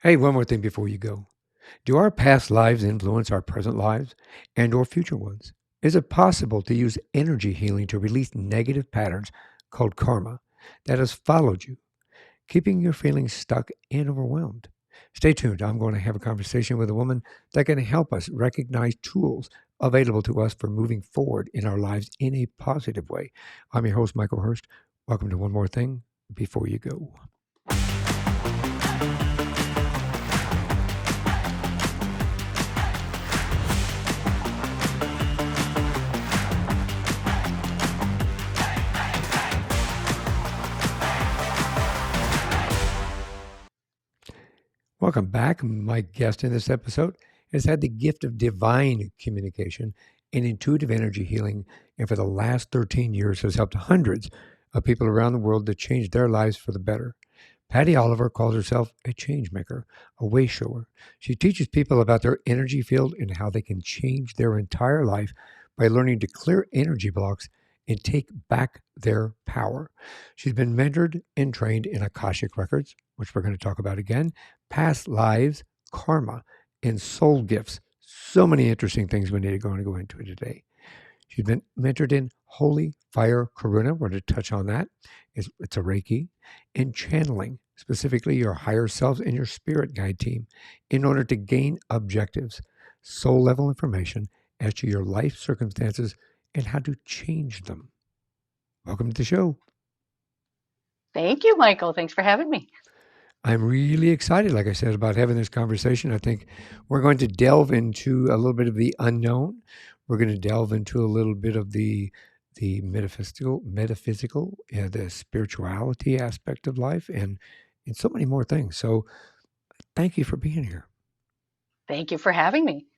Hey, one more thing before you go. Do our past lives influence our present lives and or future ones? Is it possible to use energy healing to release negative patterns called karma that has followed you, keeping your feelings stuck and overwhelmed? Stay tuned. I'm going to have a conversation with a woman that can help us recognize tools available to us for moving forward in our lives in a positive way. I'm your host, Michael Hurst. Welcome to One More Thing Before You Go. Welcome back. My guest in this episode has had the gift of divine communication and intuitive energy healing, and for the last 13 years has helped hundreds of people around the world to change their lives for the better. Patty Oliver calls herself a change maker, a way shower. She teaches people about their energy field and how they can change their entire life by learning to clear energy blocks and take back their power. She's been mentored and trained in Akashic Records, which we're going to talk about again, past lives, karma, and soul gifts. So many interesting things we need to go into today. She's been mentored in Holy Fire Karuna. We're going to touch on that. It's a Reiki. And channeling, specifically your higher selves and your spirit guide team, in order to gain objectives, soul level information as to your life circumstances and how to change them. Welcome to the show. Thank you, Michael. Thanks for having me. I'm really excited, like I said, about having this conversation. I think we're going to delve into a little bit of the unknown. We're going to delve into a little bit of the metaphysical, the spirituality aspect of life, and so many more things. So, thank you for being here. Thank you for having me.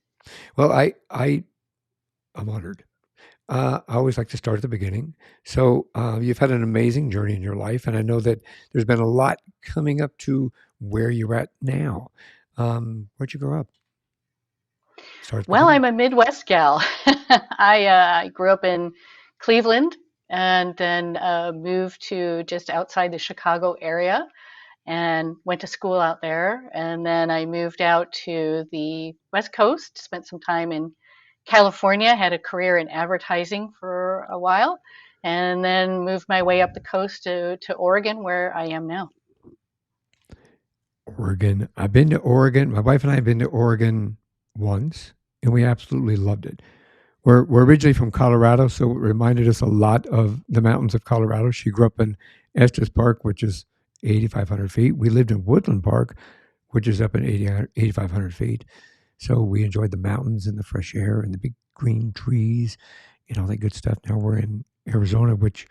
Well, I'm honored. I always like to start at the beginning. So, you've had an amazing journey in your life, and I know that there's been a lot coming up to where you're at now. Where'd you grow up? Start at the Well, beginning. I'm a Midwest gal. I grew up in Cleveland and then moved to just outside the Chicago area and went to school out there. And then I moved out to the West Coast, spent some time in California, had a career in advertising for a while, and then moved my way up the coast to Oregon, where I am now. Oregon. I've been to Oregon. My wife and I have been to Oregon once, and we absolutely loved it. We're originally from Colorado, so it reminded us a lot of the mountains of Colorado. She grew up in Estes Park, which is 8,500 feet. We lived in Woodland Park, which is up in 8,500 feet. So we enjoyed the mountains and the fresh air and the big green trees and all that good stuff. Now we're in Arizona, which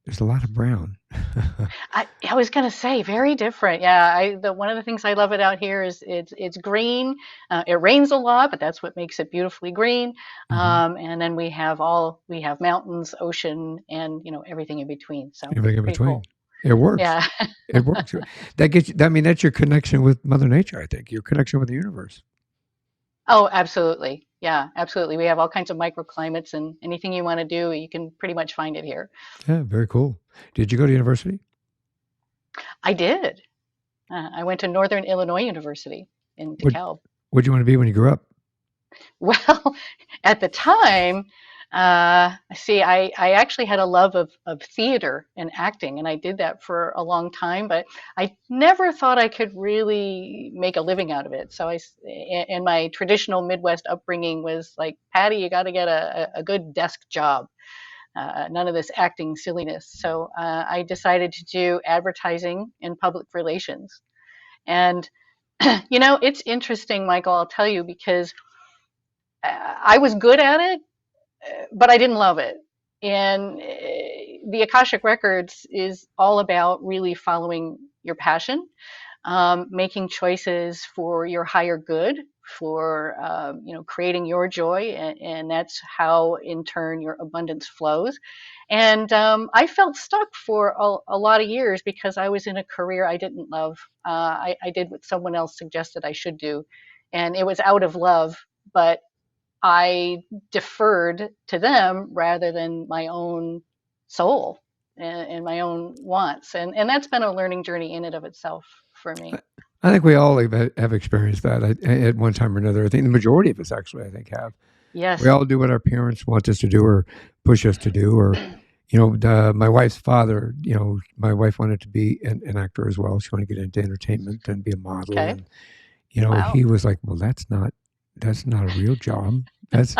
there's a lot of brown. I was gonna say very different. Yeah, the one of the things I love it out here is it's green. It rains a lot, but that's what makes it beautifully green. Hmm. And then we have mountains, ocean, and everything in between. So Everything in pretty between. cool. It works. Yeah. It works. That gets you, I mean, that's your connection with Mother Nature, I think, your connection with the universe. Oh, absolutely. Yeah, absolutely. We have all kinds of microclimates, and anything you want to do, you can pretty much find it here. Yeah, very cool. Did you go to university? I did. I went to Northern Illinois University in What DeKalb. What'd you want to be when you grew up? Well, at the time, see, I actually had a love of theater and acting, and I did that for a long time, but I never thought I could really make a living out of it. And my traditional Midwest upbringing was like, Patty, you got to get a good desk job, none of this acting silliness. So I decided to do advertising and public relations. And, it's interesting, Michael, I'll tell you, because I was good at it, but I didn't love it. And the Akashic Records is all about really following your passion, making choices for your higher good, for creating your joy, and that's how in turn your abundance flows. And I felt stuck for a lot of years because I was in a career I didn't love. I did what someone else suggested I should do, and it was out of love, but I deferred to them rather than my own soul and my own wants. And that's been a learning journey in and of itself for I, me. I think we all have experienced that at one time or another. I think the majority of us actually, I think, have. We Yes. all do what our parents want us to do or push us to do, or my wife's father. My wife wanted to be an actor as well. She wanted to get into entertainment and be a model, Okay. and Wow. he was like, "Well, that's not a real job. That's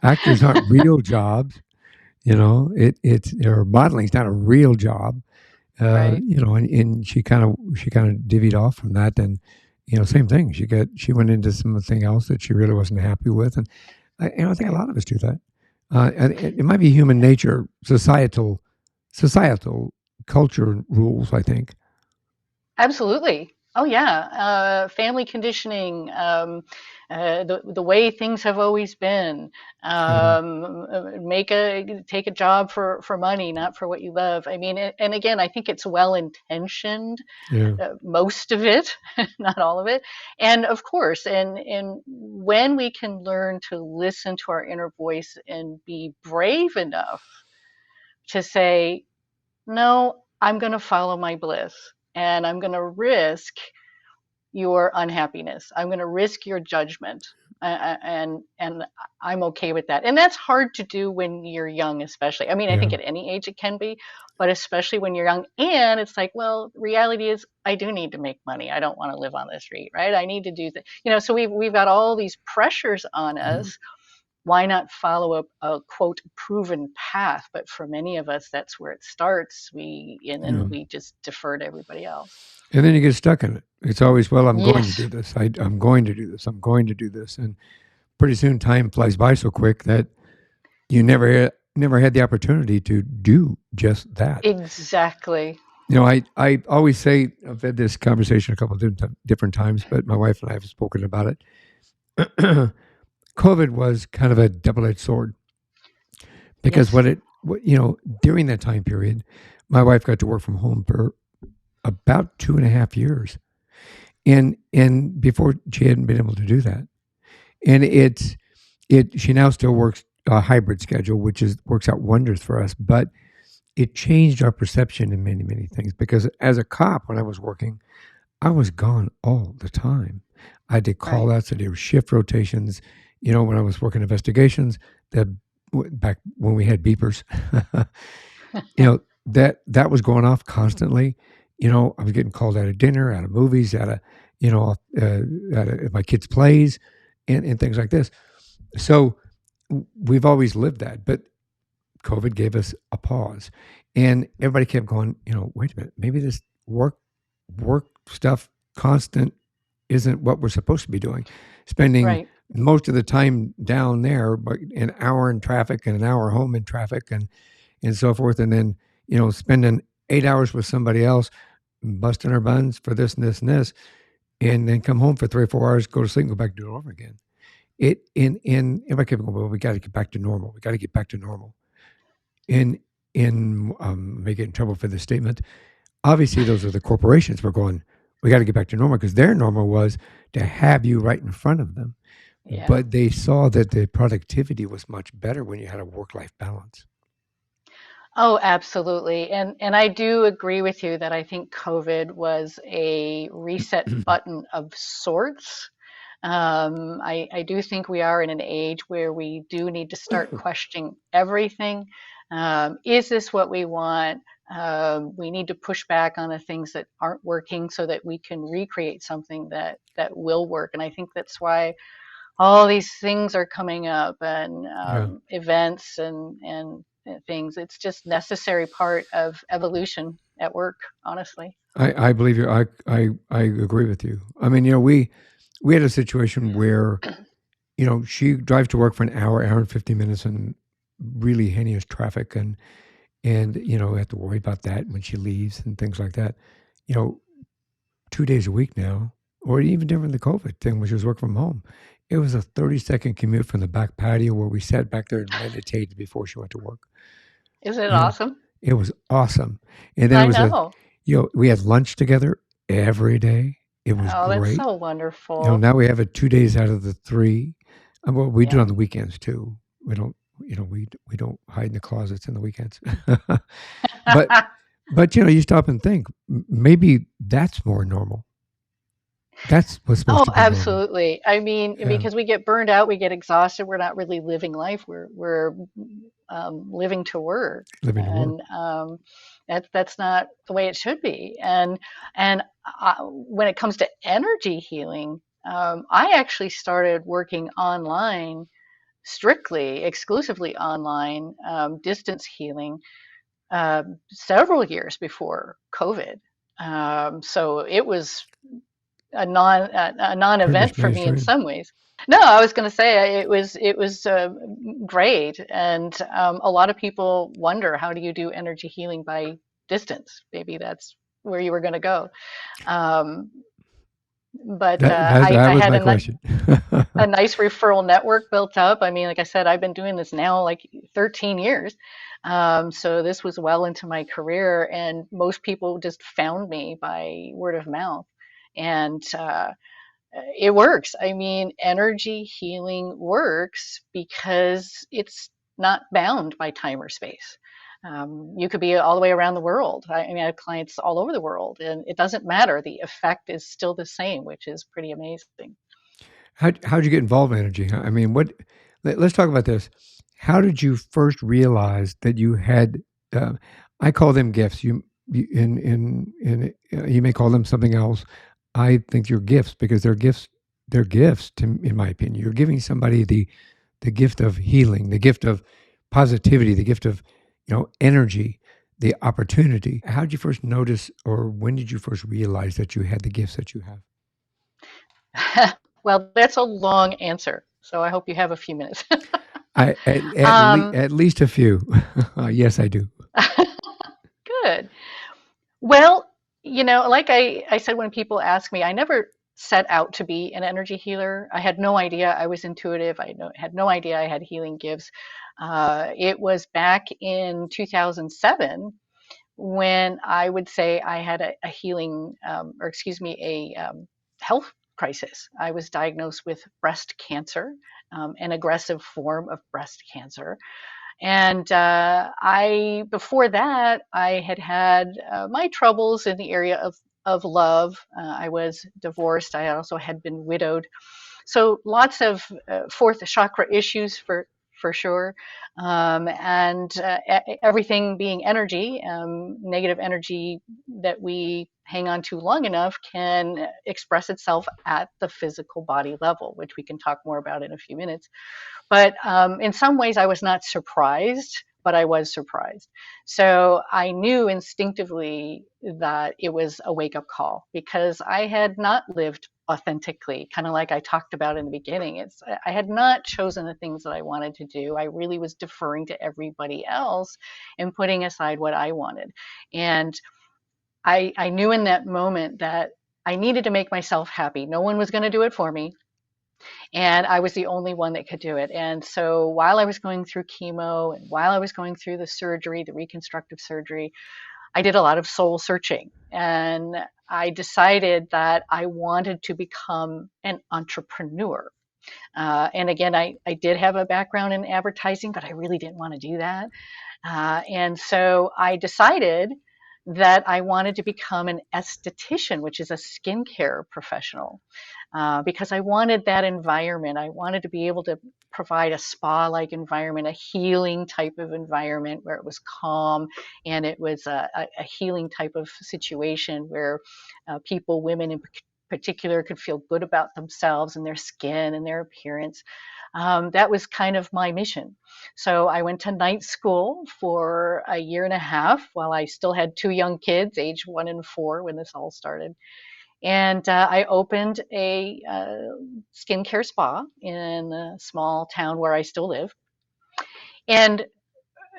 actors aren't real jobs. It's or modeling's not a real job." Right. And she kind of divvied off from that, and same thing. She went into something else that she really wasn't happy with, and I think a Right. lot of us do that. And it might be human nature, societal culture rules. I think. Absolutely. Oh yeah. Family conditioning, the way things have always been. Yeah, Take a job for money, not for what you love. I mean, and again, I think it's well intentioned, yeah, most of it, not all of it. And of course, and when we can learn to listen to our inner voice and be brave enough to say, no, I'm going to follow my bliss and I'm going to risk your unhappiness. I'm going to risk your judgment. And I'm okay with that. And that's hard to do when you're young, especially. I mean, I think yeah, at any age it can be, but especially when you're young. And it's like, well, reality is I do need to make money. I don't want to live on the street, right? I need to do that. So we've got all these pressures on yeah, us. Why not follow a quote proven path? But for many of us, that's where it starts. And yeah. then we just defer to everybody else. And then you get stuck in it. It's always, well, I'm going to Yes, do this. I'm going to do this. I'm going to do this, and pretty soon time flies by so quick that you never had the opportunity to do just that. exactly. I always say, I've had this conversation a couple of different times, but my wife and I have spoken about it. COVID was kind of a double-edged sword because Yes, during that time period, my wife got to work from home for about 2.5 years, and before she hadn't been able to do that, and she now still works a hybrid schedule, which is works out wonders for us, but it changed our perception in many, many things because as a cop, when I was working, I was gone all the time. I did call right. outs, I did shift rotations. When I was working investigations, back when we had beepers, that was going off constantly. I was getting called out of dinner, out of movies, you know, uh, out of my kids' plays, and things like this. So we've always lived that, but COVID gave us a pause, and everybody kept going. Wait a minute, maybe this work stuff constant isn't what we're supposed to be doing. Spending Right. most of the time down there, but an hour in traffic and an hour home in traffic, and so forth, and then spending 8 hours with somebody else, busting our buns for this and this and this, and then come home for 3 or 4 hours, go to sleep, and go back to do it over again. It in everybody kept going, well, we got to get back to normal. We got to get back to normal. In may get in trouble for this statement. Obviously, those are the corporations. We're going. We got to get back to normal because their normal was to have you right in front of them, Yeah. but they saw that the productivity was much better when you had a work-life balance. Oh, absolutely. And I do agree with you that I think COVID was a reset button of sorts. I do think we are in an age where we do need to start questioning everything. Is this what we want? We need to push back on the things that aren't working so that we can recreate something that will work. And I think that's why all these things are coming up and Yeah, events and things. It's just necessary part of evolution at work, honestly. I believe you. I agree with you. I mean, we had a situation where she drives to work for an hour and 50 minutes in really heinous traffic, and have to worry about that when she leaves and things like that. You know, 2 days a week now, or even during the COVID thing, which was work from home. It was a 30-second commute from the back patio where we sat back there and meditated before she went to work. Isn't it You know, awesome? it was awesome. And then it I was know. we had lunch together every day. It was Oh, that's great. so wonderful. Now we have it 2 days out of the three. Well, we do it Yeah. on the weekends too. We don't, we don't hide in the closets in the weekends. but But you stop and think, maybe that's more normal. That's what's supposed Oh, to be normal. absolutely. I mean, Yeah, because we get burned out, we get exhausted. We're not really living life. We're living to work, living to work. and that's not the way it should be. And when it comes to energy healing, I actually started working online, strictly, exclusively online, distance healing, several years before COVID. So it was a Pretty non-event much for me in mainstream. some ways. No, I was going to say it was great, and a lot of people wonder, how do you do energy healing by distance? Maybe that's where you were going to go. Um, but That that, I, that I was had my question. a nice referral network built up. I mean, like I said, I've been doing this now like 13 years. So this was well into my career, and most people just found me by word of mouth. And it works. I mean, energy healing works because it's not bound by time or space. You could be all the way around the world. I mean, I have clients all over the world, and it doesn't matter. The effect is still the same, which is pretty amazing. How'd you get involved in energy? I mean, let's talk about this. How did you first realize that you had? Uh, I call them gifts. You may call them something else. I think they're gifts because they're gifts. They're gifts, in my opinion. You're giving somebody the gift of healing, the gift of positivity, the gift of energy, the opportunity. How did you first notice, or when did you first realize that you had the gifts that you have? Well, that's a long answer, so I hope you have a few minutes. I um, at least a few. Yes, I do. Good. Well, like I said, when people ask me, I never set out to be an energy healer. I had no idea I was intuitive. Had no idea I had healing gifts. It was back in 2007 when I would say I had a healing, or excuse me, a health crisis. I was diagnosed with breast cancer, an aggressive form of breast cancer. And I, before that, I had had my troubles in the area of love. I was divorced. I also had been widowed. So lots of fourth chakra issues for sure. And everything being energy, negative energy that we hang on to long enough can express itself at the physical body level, which we can talk more about in a few minutes. But in some ways, I was not surprised, but I was surprised. So I knew instinctively that it was a wake up call because I had not lived authentically, kind of like I talked about in the beginning. I had not chosen the things that I wanted to do. I really was deferring to everybody else and putting aside what I wanted. And I knew in that moment that I needed to make myself happy. No one was going to do it for me, and I was the only one that could do it. And so while I was going through chemo and while I was going through the surgery, the reconstructive surgery, I did a lot of soul searching. And I decided that I wanted to become an entrepreneur. And again, I did have a background in advertising, but I really didn't want to do that. And so I decided that I wanted to become an esthetician, which is a skincare professional, because I wanted that environment. I wanted to be able to provide a spa like environment, a healing type of environment where it was calm and it was a healing type of situation where people, women in particular, could feel good about themselves and their skin and their appearance. That was kind of my mission. So I went to night school for a year and a half while I still had two young kids, age 1 and 4, when this all started. And I opened a skincare spa in a small town where I still live, and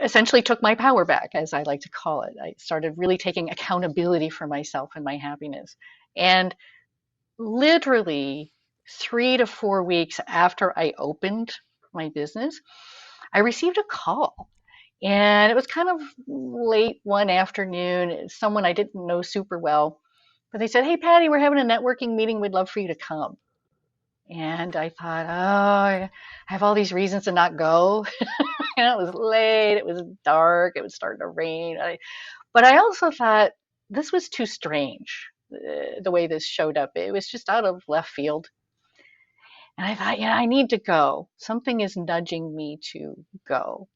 essentially took my power back, as I like to call it. I started really taking accountability for myself and my happiness. And literally 3 to 4 weeks after I opened my business, I received a call. And it was kind of late one afternoon. Someone I didn't know super well, but they said, "Hey, Patty, we're having a networking meeting. We'd love for you to come." And I thought, oh, I have all these reasons to not go. It was late, it was dark, it was starting to rain. But I also thought this was too strange, the way this showed up. It was just out of left field. And I thought, I need to go. Something is nudging me to go.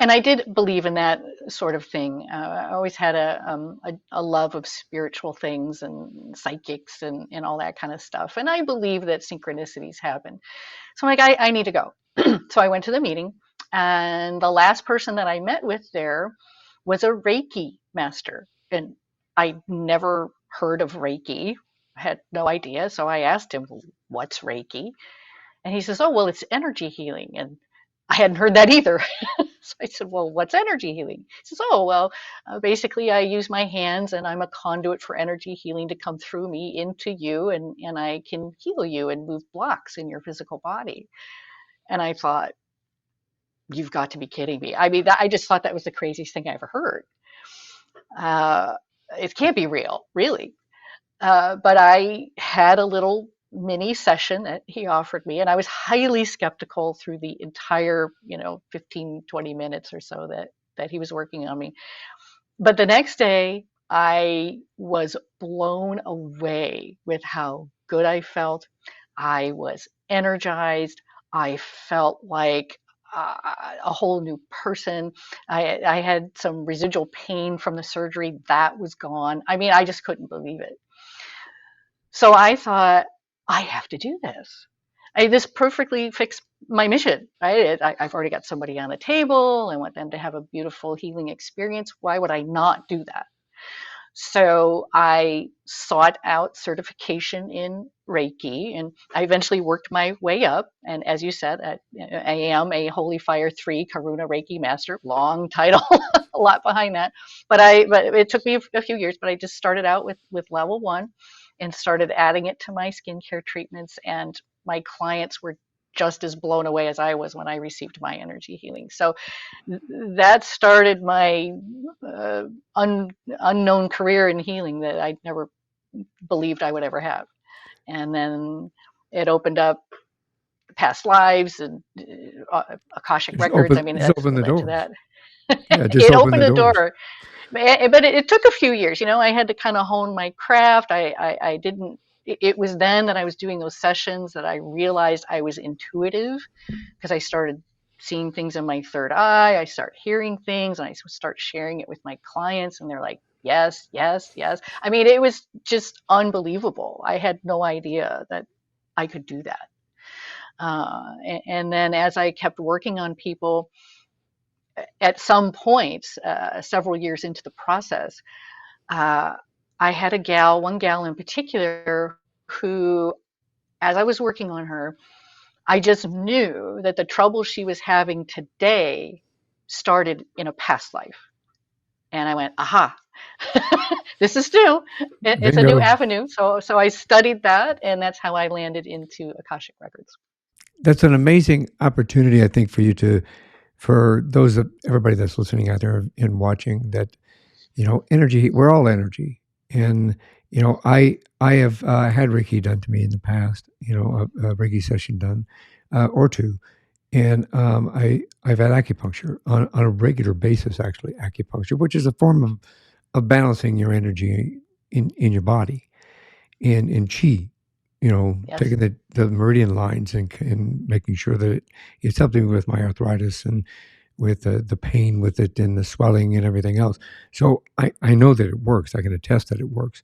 And I did believe in that sort of thing. I always had a love of spiritual things and psychics and all that kind of stuff. And I believe that synchronicities happen. So I'm like, I need to go. So I went to the meeting, and the last person that I met with there was a Reiki master. And I never heard of Reiki, I had no idea. So I asked him, what's Reiki? And he says, oh, well, it's energy healing. And I hadn't heard that either. So I said, well, what's energy healing? He says, oh, well, basically, I use my hands and I'm a conduit for energy healing to come through me into you, and I can heal you and move blocks in your physical body. And I thought, you've got to be kidding me. I mean, I just thought that was the craziest thing I ever heard. Uh, it can't be real, really. But I had a little mini session that he offered me, and I was highly skeptical through the entire, 15, 20 minutes or so that he was working on me. But the next day, I was blown away with how good I felt. I was energized. I felt like a whole new person. I had some residual pain from the surgery that was gone. I mean, I just couldn't believe it. So I thought, I have to do this. This perfectly fits my mission. Right? I've already got somebody on the table. I want them to have a beautiful healing experience. Why would I not do that? So I sought out certification in Reiki, and I eventually worked my way up. And as you said, I am a Holy Fire 3 Karuna Reiki Master. Long title, a lot behind that. But it took me a few years. But I just started out with level 1, and started adding it to my skincare treatments. And my clients were just as blown away as I was when I received my energy healing. So that started my uh, unknown career in healing that I never believed I would ever have. And then it opened up past lives and Akashic Just Records. I open, mean, just that's open what the led to doors. that. Yeah, just It open opened the a doors. door, but it took a few years. I had to kind of hone my craft. I didn't. It was then that I was doing those sessions that I realized I was intuitive, because I started seeing things in my third eye. I start hearing things, and I start sharing it with my clients, and they're like, yes, yes, yes. I mean, it was just unbelievable. I had no idea that I could do that. And then as I kept working on people, at some point, several years into the process, uh, I had one gal in particular, who, as I was working on her, I just knew that the trouble she was having today started in a past life. And I went, aha, this is new. It's a new Bingo. avenue. So I studied that, and that's how I landed into Akashic Records. That's an amazing opportunity, I think, for you to, for those of everybody that's listening out there and watching, that energy. We're all energy, and I have had Reiki done to me in the past. A Reiki session done, or two, and I've had acupuncture on a regular basis. Actually, acupuncture, which is a form of balancing your energy in your body, in chi. Yes. Taking the meridian lines and making sure that it's helping with my arthritis and with the pain with it and the swelling and everything else. So I know that it works. I can attest that it works.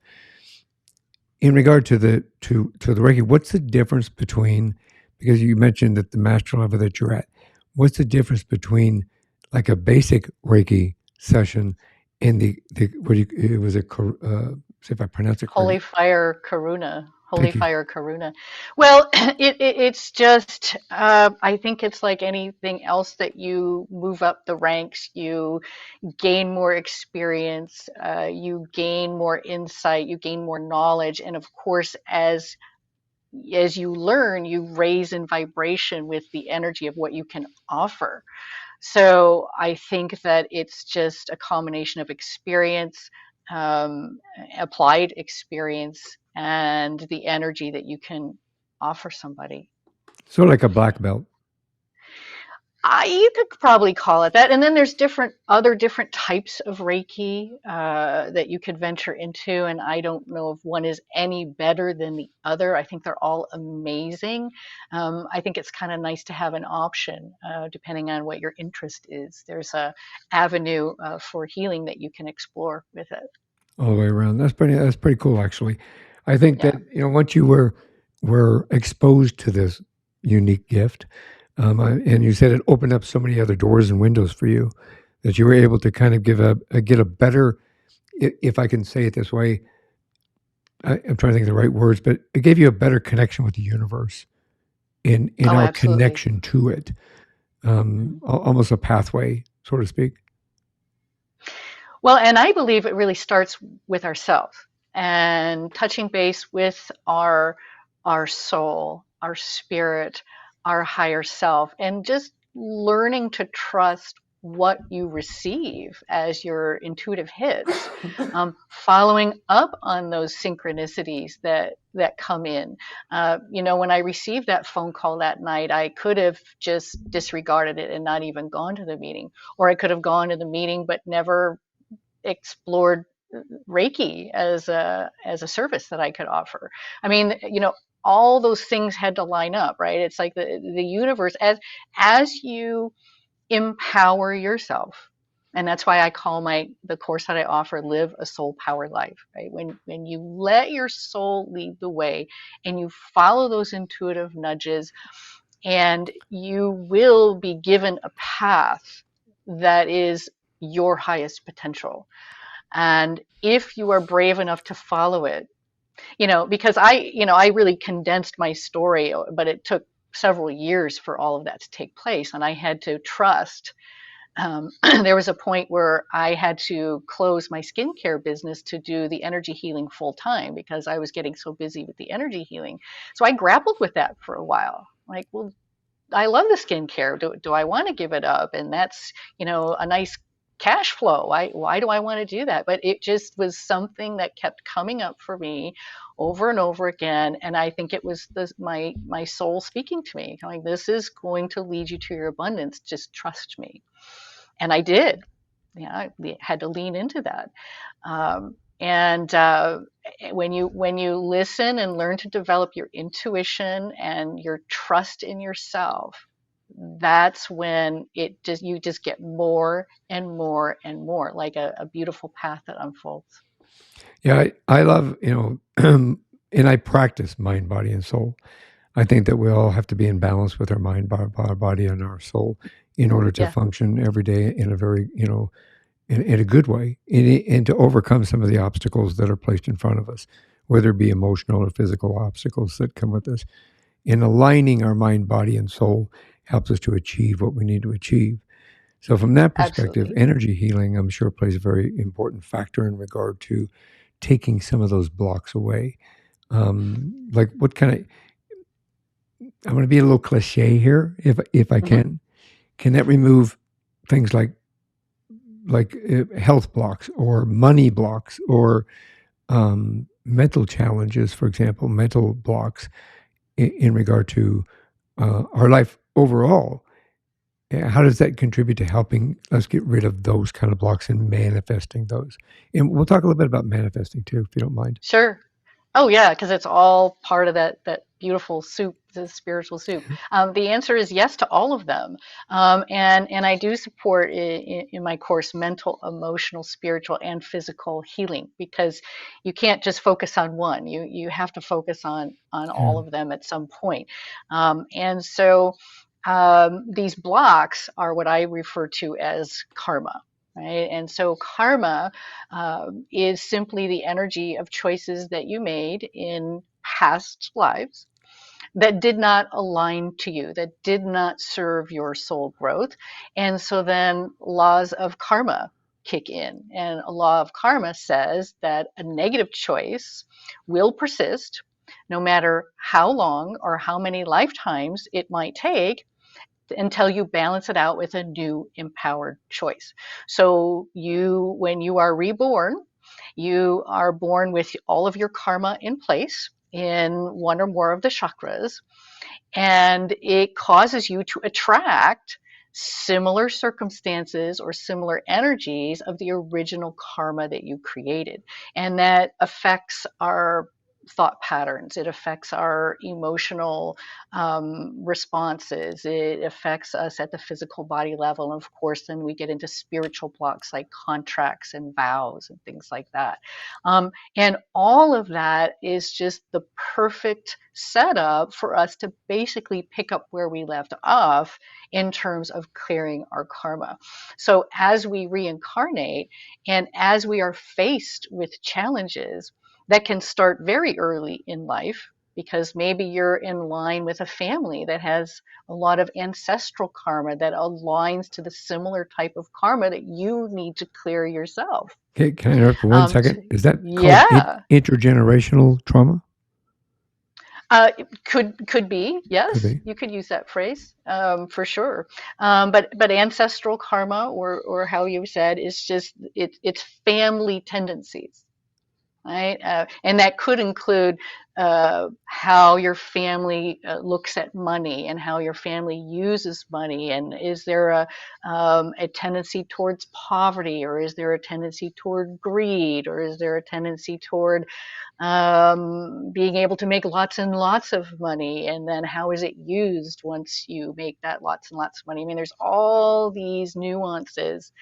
In regard to the Reiki, what's the difference between, because you mentioned that the master level that you're at, what's the difference between like a basic Reiki session and the what do you, it was a see if I pronounce it Holy correctly. Fire Karuna. Holy Thank you. Fire Karuna. Well, it's just, I think it's like anything else that you move up the ranks, you gain more experience, you gain more insight, you gain more knowledge. And of course, as you learn, you raise in vibration with the energy of what you can offer. So I think that it's just a combination of experience, um, applied experience, and the energy that you can offer somebody. So like a black belt. You could probably call it that. And then there's other different types of Reiki that you could venture into. And I don't know if one is any better than the other. I think they're all amazing. I think it's kind of nice to have an option depending on what your interest is. There's a avenue for healing that you can explore with it. all the way around. That's pretty cool, actually. I think that Yeah. once you were exposed to this unique gift, and you said it opened up so many other doors and windows for you that you were able to kind of get a better, if I can say it this way. I'm trying to think of the right words, but it gave you a better connection with the universe in Oh, our absolutely. connection to it, Mhm. almost a pathway, so to speak. Well, and I believe it really starts with ourselves and touching base with our soul, our spirit, our higher self, and just learning to trust what you receive as your intuitive hits, following up on those synchronicities that come in. When I received that phone call that night, I could have just disregarded it and not even gone to the meeting, or I could have gone to the meeting but never explored Reiki as a service that I could offer. I mean, all those things had to line up, right? It's like the universe as you empower yourself. And that's why I call the course that I offer Live a Soul Powered Life, right? When you let your soul lead the way and you follow those intuitive nudges, and you will be given a path that is your highest potential. And if you are brave enough to follow it, because I really condensed my story, but it took several years for all of that to take place. And I had to trust. There was a point where I had to close my skincare business to do the energy healing full time because I was getting so busy with the energy healing. So I grappled with that for a while. Like, well, I love the skincare. Do I want to give it up? And that's, a nice cash flow. Why do I want to do that? But it just was something that kept coming up for me over and over again. And I think it was my soul speaking to me, going, this is going to lead you to your abundance. Just trust me. And I did. Yeah, I had to lean into that. And when you listen and learn to develop your intuition and your trust in yourself, that's when you just get more and more and more, like a beautiful path that unfolds. Yeah, I love, and I practice mind, body, and soul. I think that we all have to be in balance with our mind, our body, and our soul in order to Yeah, function every day in a very, in a good way, and to overcome some of the obstacles that are placed in front of us, whether it be emotional or physical obstacles that come with this. And aligning our mind, body, and soul helps us to achieve what we need to achieve. So, from that perspective, absolutely. energy healing, I'm sure, plays a very important factor in regard to taking some of those blocks away. Like, what kind of? I'm going to be a little cliche here, if I Hmm. can. Can that remove things like health blocks or money blocks or mental challenges, for example, mental blocks in regard to our life overall? How does that contribute to helping us get rid of those kind of blocks and manifesting those? And we'll talk a little bit about manifesting too, if you don't mind. Sure. Oh yeah, because it's all part of that beautiful soup, the spiritual soup. The answer is yes to all of them, and I do support in my course mental, emotional, spiritual, and physical healing because you can't just focus on one. You have to focus on Yeah. all of them at some point, and so these blocks are what I refer to as karma. Right. And so karma is simply the energy of choices that you made in past lives that did not align to you, that did not serve your soul growth. And so then laws of karma kick in. And a law of karma says that a negative choice will persist no matter how long or how many lifetimes it might take until you balance it out with a new empowered choice. So when you are reborn, you are born with all of your karma in place in one or more of the chakras, and it causes you to attract similar circumstances or similar energies of the original karma that you created. And that affects our thought patterns. It affects our emotional responses. It affects us at the physical body level. And of course, then we get into spiritual blocks like contracts and vows and things like that. And all of that is just the perfect setup for us to basically pick up where we left off in terms of clearing our karma. So as we reincarnate and as we are faced with challenges that can start very early in life, because maybe you're in line with a family that has a lot of ancestral karma that aligns to the similar type of karma that you need to clear yourself. Okay, can I interrupt for one second? Is that called Yeah, intergenerational trauma? could be, Could yes, be. you could use that phrase for sure. But ancestral karma, or how you said, is just it's family tendencies, right? And that could include how your family looks at money and how your family uses money, and is there a tendency towards poverty, or is there a tendency toward greed, or is there a tendency toward being able to make lots and lots of money, and then how is it used once you make that lots and lots of money? I mean, there's all these nuances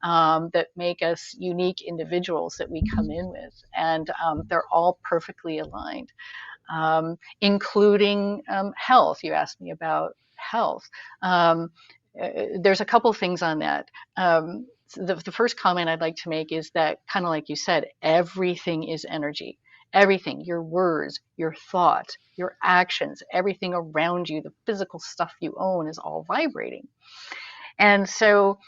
that make us unique individuals that we come in with, and they're all perfectly aligned, including health. You asked me about health. There's a couple things on that. The first comment I'd like to make is that, kind of like you said, everything is energy. Everything, your words, your thoughts, your actions, everything around you, the physical stuff you own is all vibrating. And so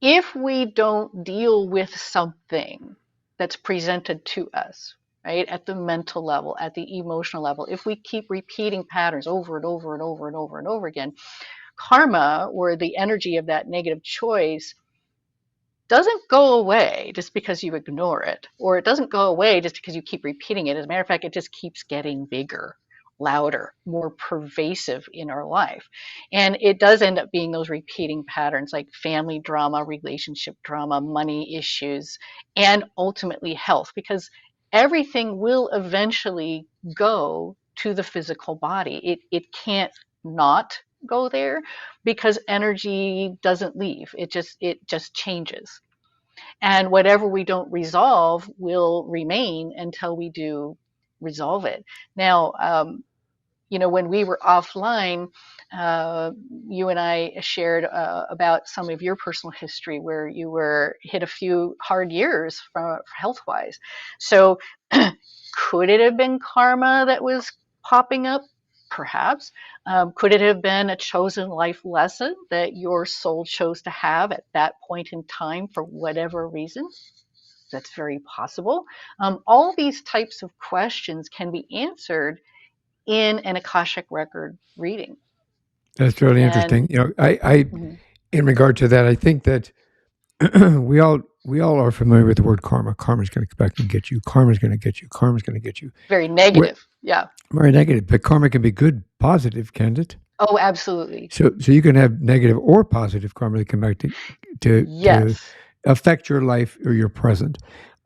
if we don't deal with something that's presented to us, right, at the mental level, at the emotional level, if we keep repeating patterns over and over and over and over and over again, karma, or the energy of that negative choice, doesn't go away just because you ignore it, or it doesn't go away just because you keep repeating it. As a matter of fact, it just keeps getting bigger, louder, more pervasive in our life. And it does end up being those repeating patterns like family drama, relationship drama, money issues, and ultimately health, because everything will eventually go to the physical body. It can't not go there, because energy doesn't leave. It just changes. And whatever we don't resolve will remain until we do resolve it. Now, when we were offline, uh, you and I shared about some of your personal history where you were hit a few hard years for health wise. So, could it have been karma that was popping up? Perhaps. Could it have been a chosen life lesson that your soul chose to have at that point in time for whatever reason? That's very possible. All these types of questions can be answered in an Akashic record reading. That's really And interesting. I mhm, in regard to that, I think that we all are familiar with the word karma. Karma's going to come back and get you. Karma's going to get you. Karma's going to get you. very We're negative. Yeah. very negative, but karma can be good, positive, can't it? Oh, absolutely. So you can have negative or positive karma that come back to Yes. affect your life or your present.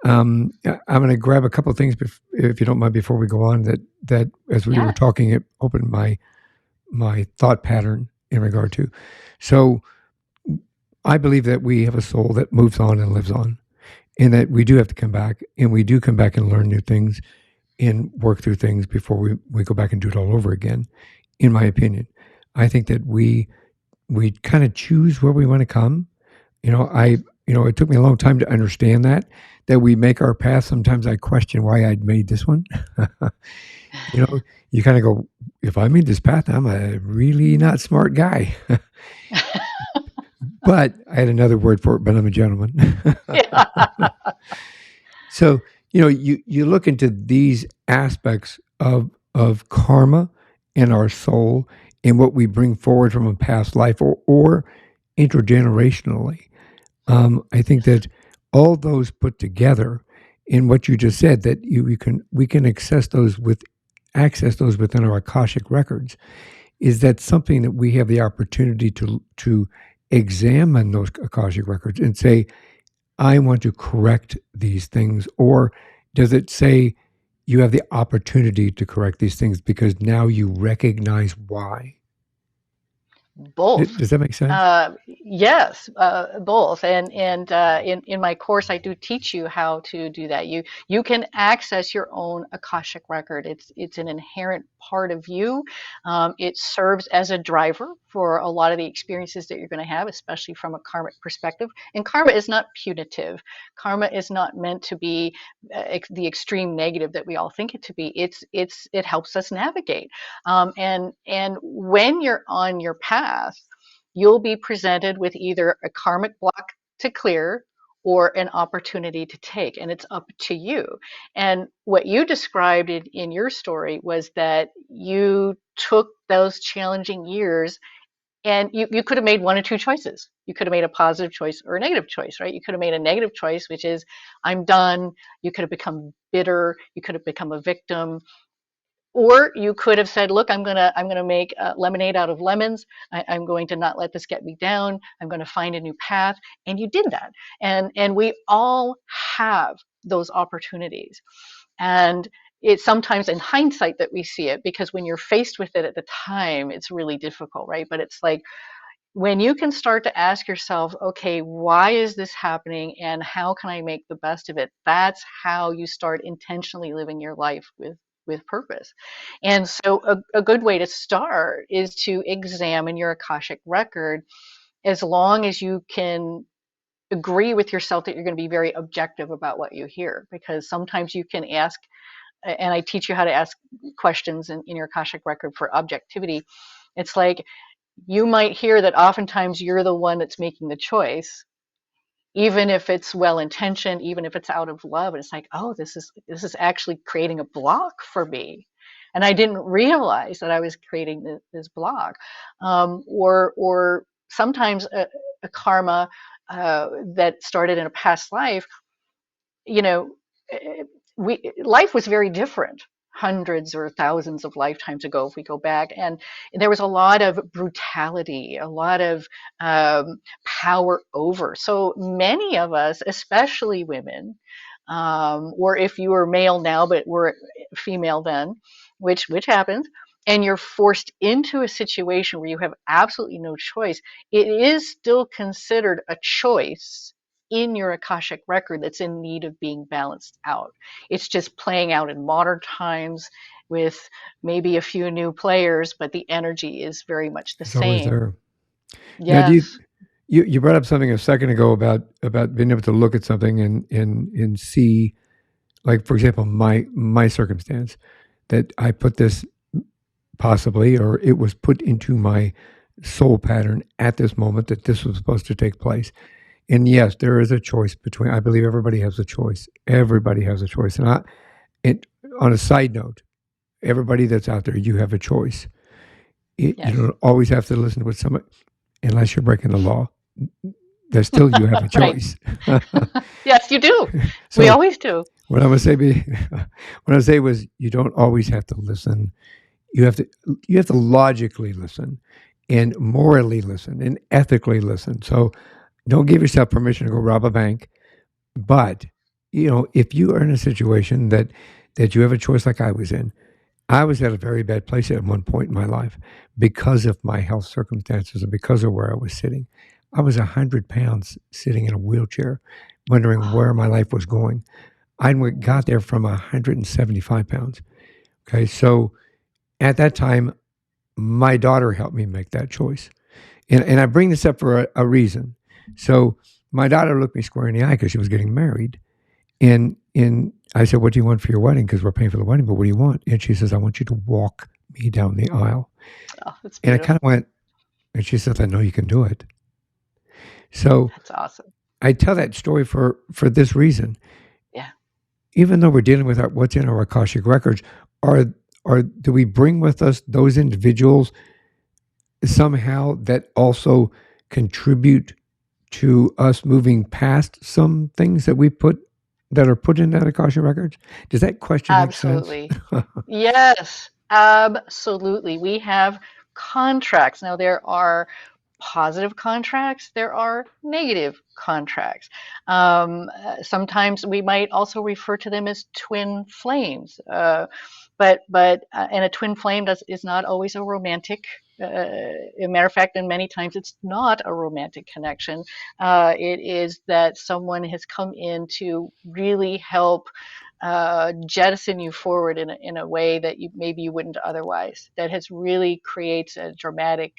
I'm going to grab a couple of things, if you don't mind, before we go on. That as we were Yeah. talking, it opened my thought pattern in regard to. So I believe that we have a soul that moves on and lives on, and that we do have to come back, and we do come back and learn new things and work through things before we go back and do it all over again. In my opinion, I think that we kind of choose where we want to come. It took me a long time to understand that we make our path. Sometimes I question why I'd made this one. You kind of go, if I made this path, I'm a really not smart guy. But I had another word for it, but I'm a gentleman. Yeah. So, you look into these aspects of karma and our soul and what we bring forward from a past life or intergenerationally. I think that all those put together in what you just said, that we can access those within our Akashic records, is that something that we have the opportunity to examine those Akashic records and say, I want to correct these things? Or does it say you have the opportunity to correct these things because now you recognize why? Both. Does that make sense? Yes, both. And in my course, I do teach you how to do that. You can access your own Akashic record. It's an inherent part of you. It serves as a driver for a lot of the experiences that you're going to have, especially from a karmic perspective. And karma is not punitive. Karma is not meant to be the extreme negative that we all think it to be. It helps us navigate. And when you're on your path, you'll be presented with either a karmic block to clear or an opportunity to take, and it's up to you. And what you described in your story was that you took those challenging years and you could have made one or two choices. You could have made a positive choice or a negative choice, right? You could have made a negative choice, which is, I'm done. You could have become bitter. You could have become a victim, or you could have said, look, I'm gonna make lemonade out of lemons. I'm going to not let this get me down. I'm going to find a new path. And you did that. And we all have those opportunities. And it's sometimes in hindsight that we see it, because when you're faced with it at the time, it's really difficult, right? But it's like, when you can start to ask yourself, okay, why is this happening and how can I make the best of it? That's how you start intentionally living your life with purpose. And so a good way to start is to examine your Akashic record, as long as you can agree with yourself that you're going to be very objective about what you hear, because sometimes you can ask, and I teach you how to ask questions in your Akashic record for objectivity. It's like, you might hear that oftentimes you're the one that's making the choice, even if it's well intentioned, even if it's out of love. And it's like, oh, this is actually creating a block for me, and I didn't realize that I was creating this block. Or sometimes a karma that started in a past life, you know, we life was very different hundreds or thousands of lifetimes ago if we go back, and there was a lot of brutality, a lot of power over. So many of us, especially women, or if you were male now but were female then, which happens, and you're forced into a situation where you have absolutely no choice, it is still considered a choice in your Akashic record that's in need of being balanced out. It's just playing out in modern times with maybe a few new players, but the energy is very much the It's always same. there. Now, do Yes, you brought up something a second ago about being able to look at something and see, like for example, my circumstance, that I put this possibly, or it was put into my soul pattern at this moment that this was supposed to take place. And yes, there is a choice between. I believe everybody has a choice. Everybody has a choice. And it, on a side note, everybody that's out there, you have a choice. You yes, don't always have to listen to what somebody, unless you're breaking the law. There's still you have a right. choice. Yes, you do. We So always do. what I'm gonna say be, what I say was you don't always have to listen. You have to logically listen, and morally listen, and ethically listen. So don't give yourself permission to go rob a bank. But if you are in a situation that you have a choice, like I was in, I was at a very bad place at one point in my life because of my health circumstances and because of where I was sitting. I was 100 pounds sitting in a wheelchair, wondering where my life was going. I got there from 175 pounds. Okay, so at that time, my daughter helped me make that choice. And I bring this up for a reason. So my daughter looked me square in the eye because she was getting married. And I said, "What do you want for your wedding? Because we're paying for the wedding, but what do you want?" And she says, "I want you to walk me down the aisle." Oh, that's And I kind beautiful. of went, and she says, "I know you can do it." So That's awesome. I tell that story for this reason. Yeah, Even though we're dealing with what's in our Akashic records, are do we bring with us those individuals somehow that also contribute to us moving past some things that are put in that Akasha records? Does that question make sense? absolutely. Yes, absolutely. We have contracts. Now, there are positive contracts, there are negative contracts. Sometimes we might also refer to them as twin flames. And a twin flame is not always a romantic. A matter of fact, and many times it's not a romantic connection. It is that someone has come in to really help jettison you forward in a way that maybe you wouldn't otherwise. That has really creates a dramatic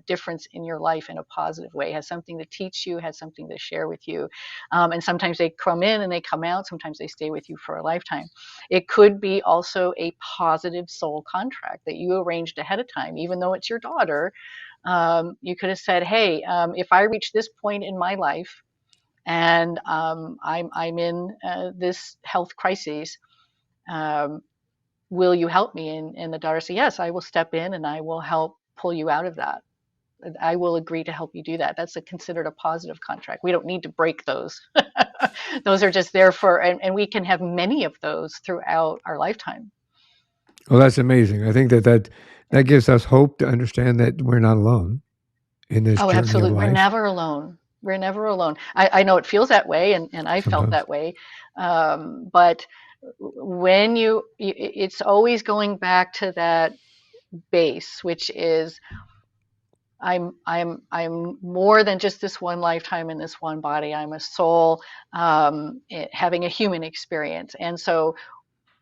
difference in your life in a positive way. Has something to teach you, has something to share with you, and sometimes they come in and they come out. Sometimes they stay with you for a lifetime. It could be also a positive soul contract that you arranged ahead of time, even though it's your daughter. You could have said, "Hey, if I reach this point in my life, and I'm in this health crisis. Um, will you help me?" And the daughter said, "Yes, I will step in and I will help pull you out of that. I will agree to help you do that." That's considered a positive contract. We don't need to break those. Those are just there for, and we can have many of those throughout our lifetime. Well, that's amazing. I think that gives us hope to understand that we're not alone in this Oh, journey of absolutely. We're life. never alone. We're never alone. I know it feels that way, and I felt Sometimes. that way. But when it's always going back to that base, which is I'm more than just this one lifetime in this one body. I'm a soul having a human experience, and so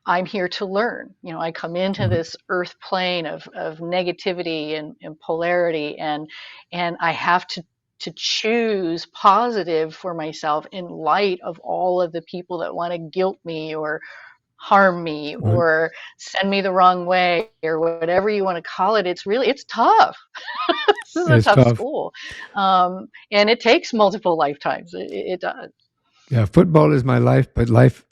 I'm here to learn. I come into Mhm. this earth plane of negativity and polarity, and I have to choose positive for myself in light of all of the people that want to guilt me or harm me Right. or send me the wrong way or whatever you want to call it. It's tough. This is a It's tough tough. school, and it takes multiple lifetimes. It does. Yeah, football is my life, but life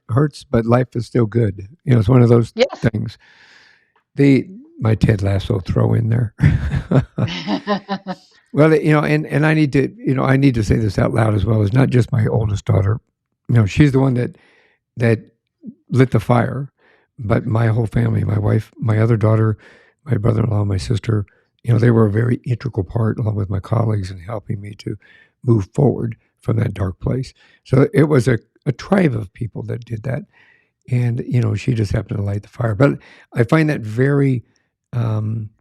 hurts, but life is still good. It's one of those Yes. things. The My Ted Lasso throw in there. Well, and I need to say this out loud as well. It's not just my oldest daughter. She's the one that lit the fire, but my whole family, my wife, my other daughter, my brother-in-law, my sister, they were a very integral part, along with my colleagues, in helping me to move forward from that dark place. So it was a tribe of people that did that, and she just happened to light the fire. But I find that very um,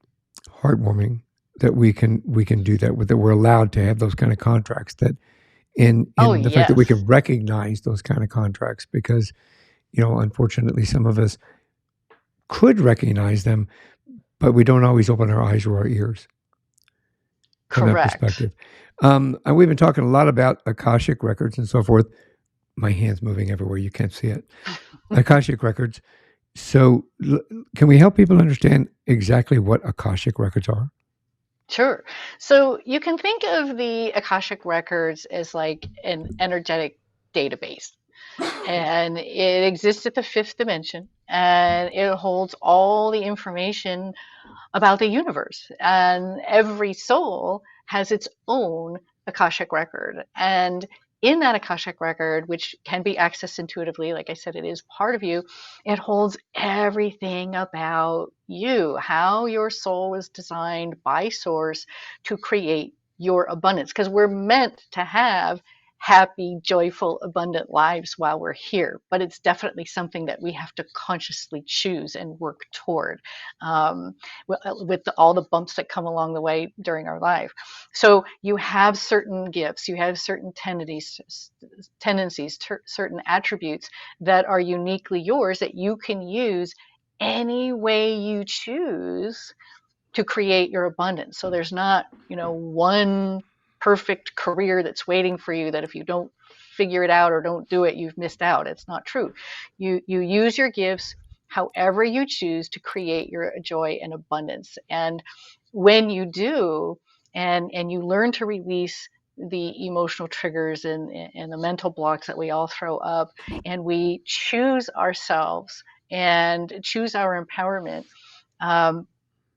heartwarming that we can do that. That we're allowed to have those kind of contracts. That Oh, in the fact that we yes. can recognize those kind of contracts, because unfortunately, some of us could recognize them, but we don't always open our eyes or our ears from that Correct. perspective. And we've been talking a lot about Akashic Records and so forth. My hand's moving everywhere. You can't see it. Akashic Records. So, can we help people understand exactly what Akashic Records are? Sure. So you can think of the Akashic Records as like an energetic database, and it exists at the fifth dimension, and it holds all the information about the universe. And every soul has its own Akashic record. And in that Akashic record, which can be accessed intuitively, like I said, it is part of you, it holds everything about you, how your soul was designed by Source to create your abundance. Because we're meant to have happy, joyful, abundant lives while we're here. But it's definitely something that we have to consciously choose and work toward. Um, with all the bumps that come along the way during our life. So you have certain gifts, you have certain tendencies, certain attributes that are uniquely yours that you can use any way you choose to create your abundance. So there's not, one perfect career that's waiting for you that if you don't figure it out or don't do it, you've missed out. It's not true. You use your gifts however you choose to create your joy and abundance. And when you do, and you learn to release the emotional triggers and the mental blocks that we all throw up, and we choose ourselves and choose our empowerment, um,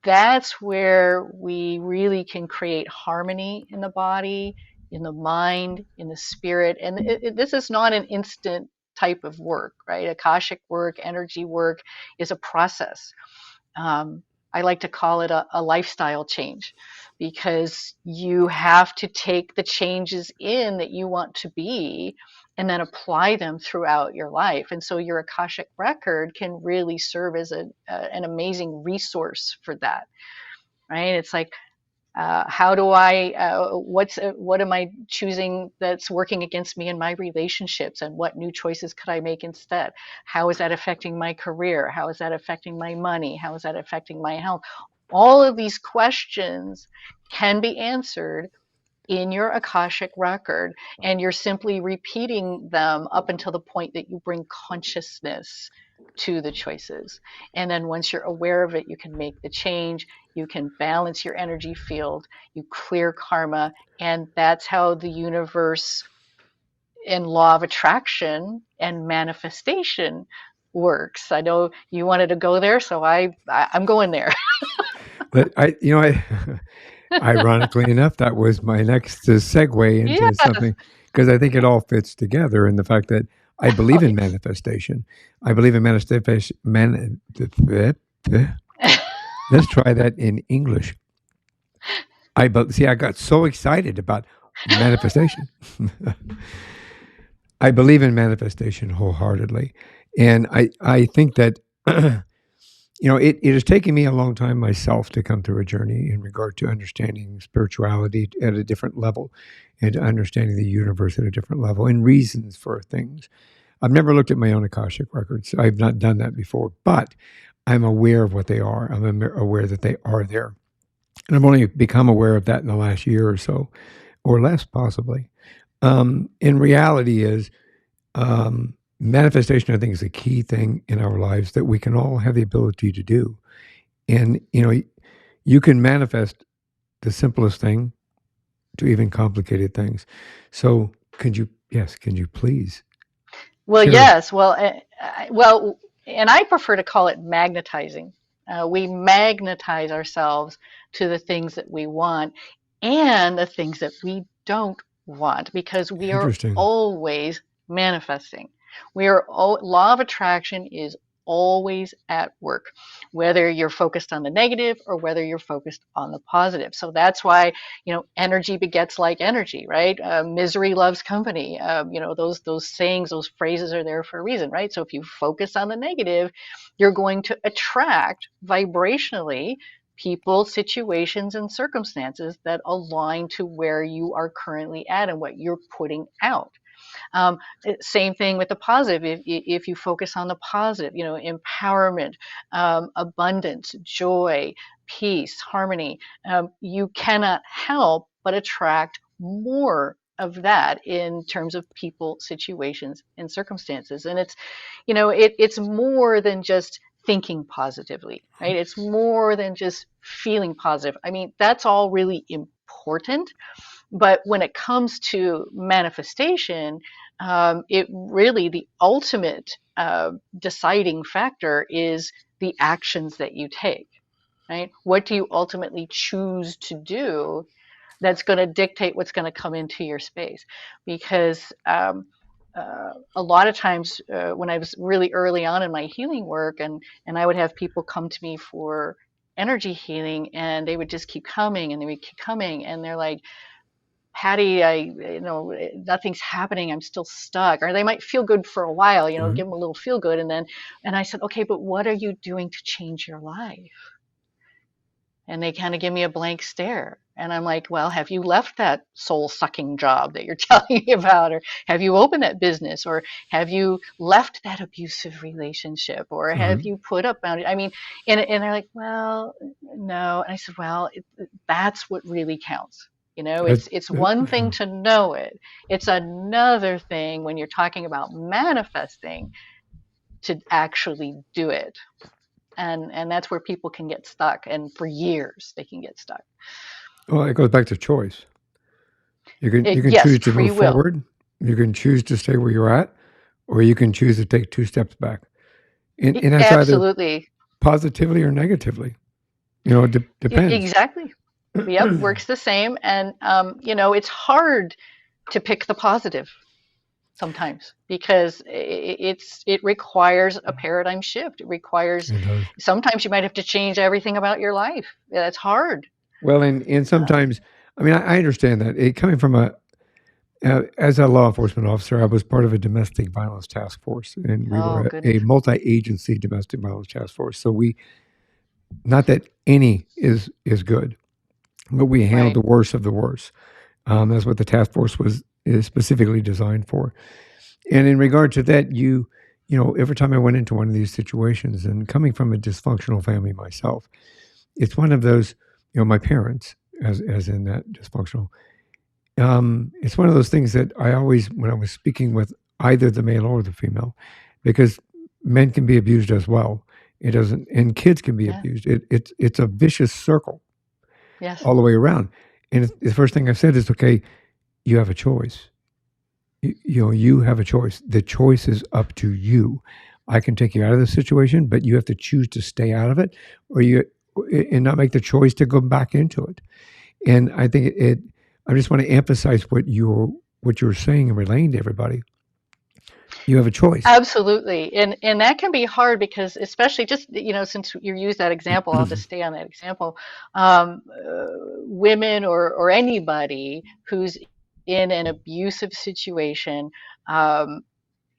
that's where we really can create harmony in the body, in the mind, in the spirit. And this is not an instant type of work, right? Akashic work, energy work is a process. I like to call it a lifestyle change, because you have to take the changes in that you want to be and then apply them throughout your life. And so your Akashic record can really serve as an amazing resource for that, right? It's like, how do I, what am I choosing that's working against me in my relationships, and what new choices could I make instead? How is that affecting my career? How is that affecting my money? How is that affecting my health? All of these questions can be answered in your Akashic record, and you're simply repeating them up until the point that you bring consciousness to the choices. And then once you're aware of it, you can make the change, you can balance your energy field, you clear karma, and that's how the universe and law of attraction and manifestation works. I know you wanted to go there, so I'm going there. But ironically enough, that was my next segue into Yes. something, because I think it all fits together in the fact that I believe in manifestation. I believe in manifestation. Let's try that in English. See, I got so excited about manifestation. I believe in manifestation wholeheartedly, and I think that it has taken me a long time myself to come through a journey in regard to understanding spirituality at a different level, and to understanding the universe at a different level, and reasons for things. I've never looked at my own Akashic records. I've not done that before, but I'm aware of what they are. I'm aware that they are there. And I've only become aware of that in the last year or so, or less possibly. In reality is, manifestation, I think, is a key thing in our lives that we can all have the ability to do. And, you can manifest the simplest thing to even complicated things. So can you please Well, share? yes. Well, and I prefer to call it magnetizing. We magnetize ourselves to the things that we want and the things that we don't want, because we are Interesting. always manifesting. Law of attraction is always at work, whether you're focused on the negative or whether you're focused on the positive. So that's why, energy begets like energy, right? Misery loves company. Those sayings, those phrases are there for a reason, right? So if you focus on the negative, you're going to attract vibrationally people, situations, and circumstances that align to where you are currently at and what you're putting out. Um, Same thing with the positive. If you focus on the positive, empowerment, abundance, joy, peace, harmony, you cannot help but attract more of that in terms of people, situations, and circumstances. And it's more than just thinking positively, right? It's more than just feeling positive. I mean, that's all really important, but when it comes to manifestation, it really, the ultimate deciding factor is the actions that you take, right? What do you ultimately choose to do that's going to dictate what's going to come into your space? Because a lot of times when I was really early on in my healing work, and I would have people come to me for energy healing, and they would just keep coming and they would keep coming, and they're like, Patty, nothing's happening. I'm still stuck. Or they might feel good for a while, Right. give them a little feel good. And I said, okay, but what are you doing to change your life? And they kind of give me a blank stare. And I'm like, well, have you left that soul sucking job that you're telling me about? Or have you opened that business? Or have you left that abusive relationship? Or have Right. you put up boundaries? I mean, and they're like, well, no. And I said, well, that's what really counts. That, It's that, one thing to know it. It's another thing when you're talking about manifesting to actually do it. And that's where people can get stuck, and for years they can get stuck. well, it goes back to choice. You can Yes, choose to free move will. forward. You can choose to stay where you're at, or you can choose to take two steps back. And that's either Absolutely. positively or negatively. It depends. Exactly. Yep, works the same. And it's hard to pick the positive. sometimes because it requires a paradigm shift. It requires It does. sometimes you might have to change everything about your life. That's hard. Well, and Uh, sometimes, I mean, I understand that. Coming from as a law enforcement officer, I was part of a domestic violence task force, and we oh were goodness. a multi-agency domestic violence task force. So not that any is good, but we handled Right. the worst of the worst. That's what the task force is specifically designed for. And in regard to that, every time I went into one of these situations, and coming from a dysfunctional family myself, it's one of those, my parents, as in that dysfunctional. It's one of those things that I always, when I was speaking with either the male or the female, because men can be abused as well. It doesn't, and kids can be Yeah. abused. It's a vicious circle Yes. all the way around. And the first thing I said is, okay, you have a choice. You have a choice. The choice is up to you. I can take you out of the situation, but you have to choose to stay out of it, or you and not make the choice to go back into it. And I think I just want to emphasize what you're saying and relaying to everybody. You have a choice. Absolutely. And that can be hard because especially just, since you use that example, I'll just stay on that example. Women or anybody who's in an abusive situation, um,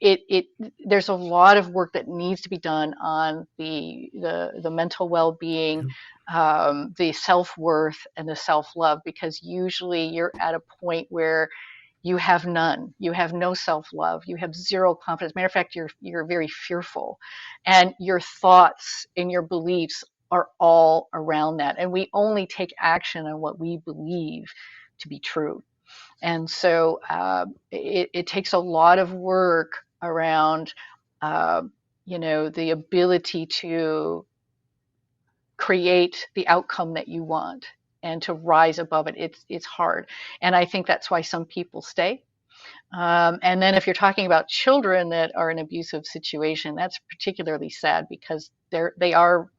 it there's a lot of work that needs to be done on the mental well-being, the self-worth and the self-love, because usually you're at a point where you have none. You have no self-love. You have zero confidence. Matter of fact, you're very fearful, and your thoughts and your beliefs are all around that. And we only take action on what we believe to be true. And so it takes a lot of work around, uh, the ability to create the outcome that you want and to rise above it. It's hard, and I think that's why some people stay. And then if you're talking about children that are in an abusive situation, that's particularly sad because they are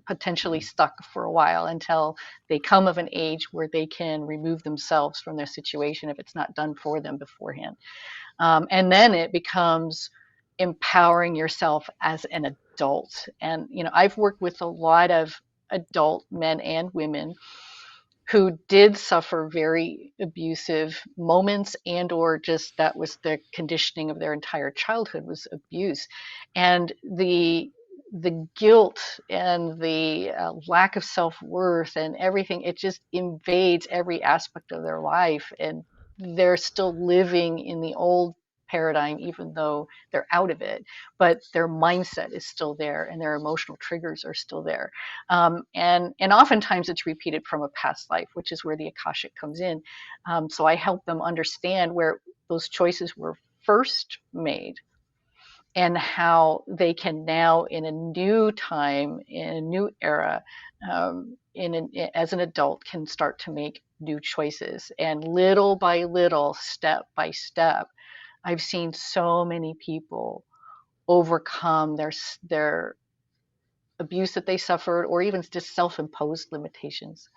potentially stuck for a while until they come of an age where they can remove themselves from their situation if it's not done for them beforehand. And then it becomes empowering yourself as an adult. And I've worked with a lot of adult men and women who did suffer very abusive moments, and or just that was the conditioning of their entire childhood, was abuse. And the guilt and the lack of self-worth and everything, it just invades every aspect of their life, and they're still living in the old paradigm even though they're out of it, but their mindset is still there and their emotional triggers are still there. And oftentimes it's repeated from a past life, which is where the Akashic comes in. So I help them understand where those choices were first made and how they can now, in a new time, in a new era, as an adult, can start to make new choices. And little by little, step by step, I've seen so many people overcome their abuse that they suffered, or even just self-imposed limitations.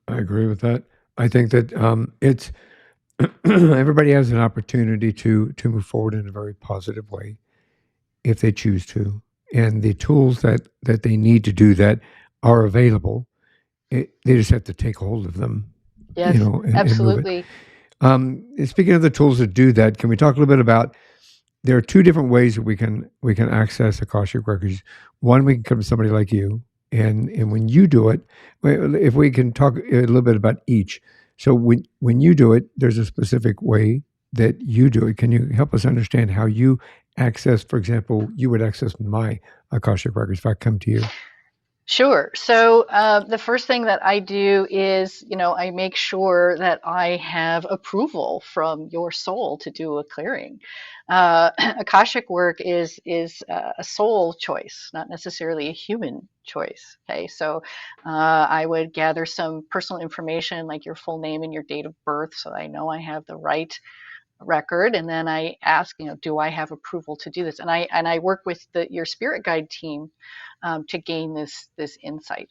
I agree with that. I think that it's everybody has an opportunity to move forward in a very positive way if they choose to, and the tools that they need to do that are available. They just have to take hold of them, Yes, and move it. absolutely. Speaking of the tools that do that, can we talk a little bit about? There are two different ways that we can access Akashic records. One, we can come to somebody like you, and when you do it, if we can talk a little bit about each. So when you do it, there's a specific way that you do it. Can you help us understand how you access? For example, you would access my Akashic records if I come to you. Sure. So the first thing that I do is, I make sure that I have approval from your soul to do a clearing. Akashic work is a soul choice, not necessarily a human choice. Okay, so I would gather some personal information like your full name and your date of birth, so I know I have the right record, and then I ask, do I have approval to do this? And I work with your spirit guide team to gain this insight.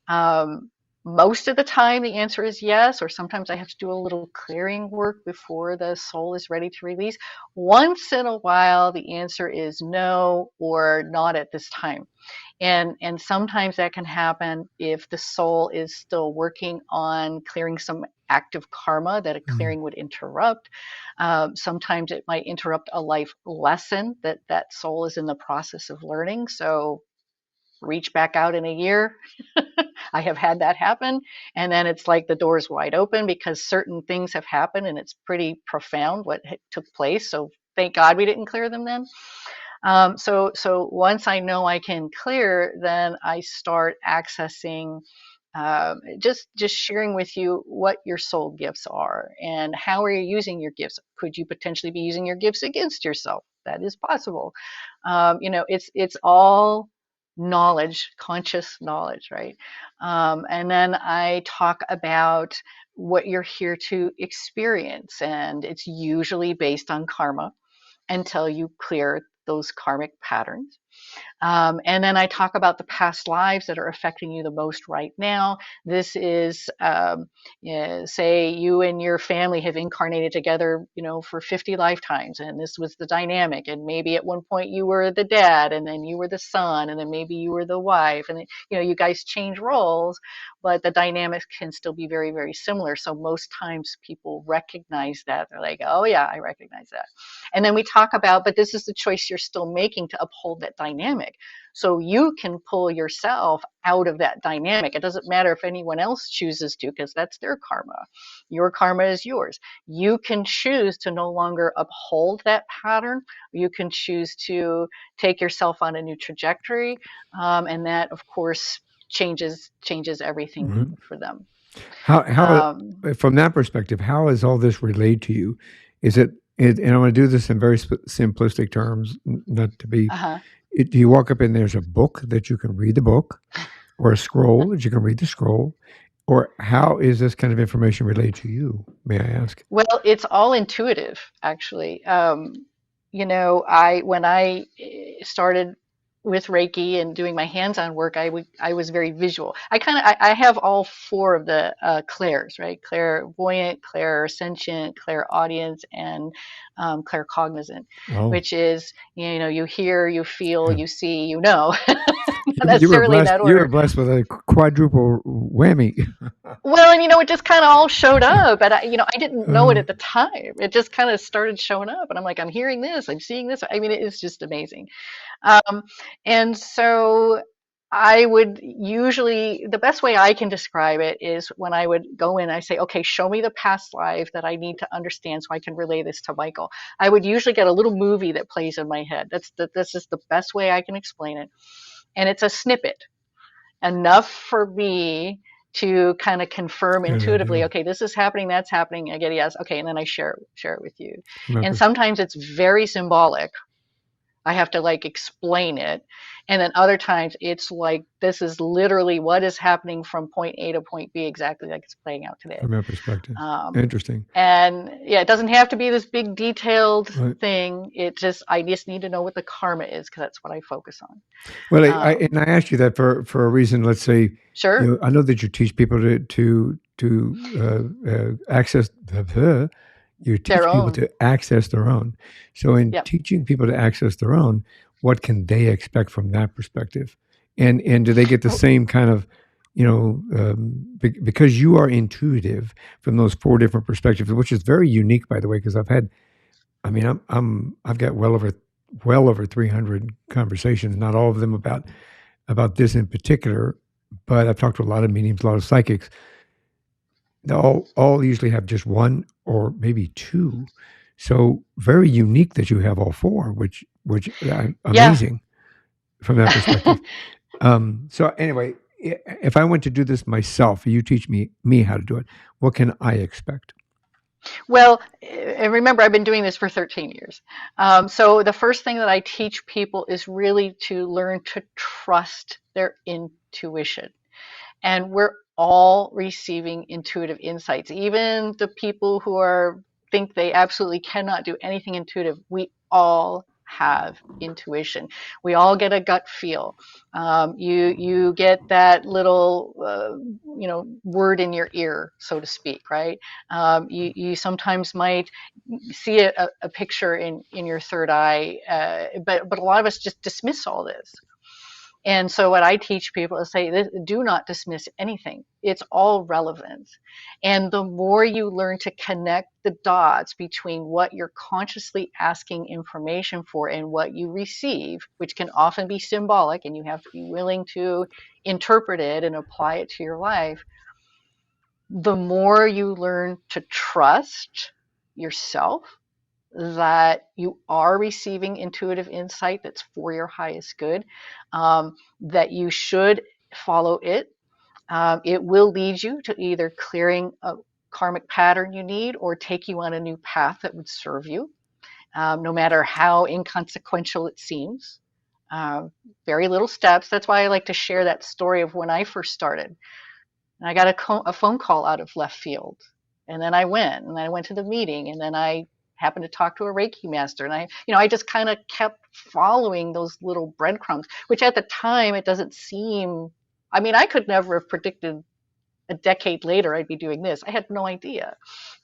Um, Most of the time, the answer is yes, or sometimes I have to do a little clearing work before the soul is ready to release. Once in a while, the answer is no or not at this time. And sometimes that can happen if the soul is still working on clearing some active karma that a Mm. clearing would interrupt. Sometimes it might interrupt a life lesson that that soul is in the process of learning. So reach back out in a year. I have had that happen. And then it's like the door's wide open because certain things have happened and it's pretty profound what took place. So thank God we didn't clear them then. So once I know I can clear, then I start accessing, just sharing with you what your soul gifts are and how are you using your gifts. Could you potentially be using your gifts against yourself? That is possible. It's all knowledge, conscious knowledge, right? And then I talk about what you're here to experience, and it's usually based on karma until you clear those karmic patterns. And then I talk about the past lives that are affecting you the most right now. This is, yeah, say you and your family have incarnated together, for 50 lifetimes, and this was the dynamic. And maybe at one point you were the dad, and then you were the son, and then maybe you were the wife, and then, you guys change roles, but the dynamics can still be very, very similar. So most times people recognize that. They're like, oh, yeah, I recognize that. And then we talk about, but this is the choice you're still making to uphold that dynamic. So you can pull yourself out of that dynamic. It doesn't matter if anyone else chooses to, because that's their karma. Your karma is yours. You can choose to no longer uphold that pattern. You can choose to take yourself on a new trajectory. And that, of course, changes everything Mhm. for them. How Um, from that perspective, how is all this relayed to you? Is and I'm gonna do this in very simplistic terms, not to be uh-huh. do you walk up and there's a book that you can read the book, or a scroll that you can read the scroll, or how is this kind of information relayed to you, may I ask? Well, it's all intuitive, actually. I when I started with Reiki and doing my hands-on work, I was very visual. I have all four of the clairs, right? Clairvoyant, clairsentient, clairaudience, and claircognizant, Oh, which is, you hear, you feel, yeah. you see, you know, not You were necessarily in blessed that you were order. blessed with a quadruple whammy. Well, and it just kind of all showed up, and I didn't know it Uh, at the time. It just kind of started showing up, and I'm like, I'm hearing this, I'm seeing this. I mean, it is just amazing. Um, and so I would usually, the best way I can describe it is when I would go in, I say, okay, show me the past life that I need to understand so I can relay this to Michael. I would usually get a little movie that plays in my head. This is the best way I can explain it, and it's a snippet enough for me to kind of confirm Good idea intuitively, okay, this is happening, that's happening. I get a yes, okay, and then I share it with you. from that And perspective. sometimes it's very symbolic. I have to like explain it. And then other times it's like this is literally what is happening from point A to point B, exactly like it's playing out today. From that perspective. Um, Interesting. and yeah, it doesn't have to be this big detailed Right. thing. I just need to know what the karma is because that's what I focus on. Well, Um, and I asked you that for a reason. Let's say, sure, I know that you teach people access you their teach people own. to access their own. So, in Yep. teaching people to access their own, what can they expect from that perspective? And do they get the Oh, same kind of, because you are intuitive from those four different perspectives, which is very unique, by the way, because I mean, I've got well over 300 conversations, not all of them about this in particular, but I've talked to a lot of mediums, a lot of psychics. They all usually have just one or maybe two. So very unique that you have all four, which yeah. amazing from that perspective. So anyway, if I went to do this myself, you teach me how to do it. What can I expect? Well, and remember, I've been doing this for 13 years. So the first thing that I teach people is really to learn to trust their intuition. And we're all receiving intuitive insights. Even the people who are think they absolutely cannot do anything intuitive, we all have intuition. We all get a gut feel. You get that little word in your ear, so to speak, right? You sometimes might see a picture in your third eye, but a lot of us just dismiss all this. And so what I teach people is say, do not dismiss anything. It's all relevant. And the more you learn to connect the dots between what you're consciously asking information for and what you receive, which can often be symbolic, and you have to be willing to interpret it and apply it to your life, the more you learn to trust yourself that you are receiving intuitive insight that's for your highest good, that you should follow it. It will lead you to either clearing a karmic pattern you need or take you on a new path that would serve you, no matter how inconsequential it seems. Uh, Very little steps. That's why I like to share that story of when I first started. And I got a phone call out of left field. And then I went, and I went to the meeting, and then I happened to talk to a Reiki master. And I just kind of kept following those little breadcrumbs, which at the time it doesn't seem, I mean, I could never have predicted a decade later I'd be doing this. I had no idea,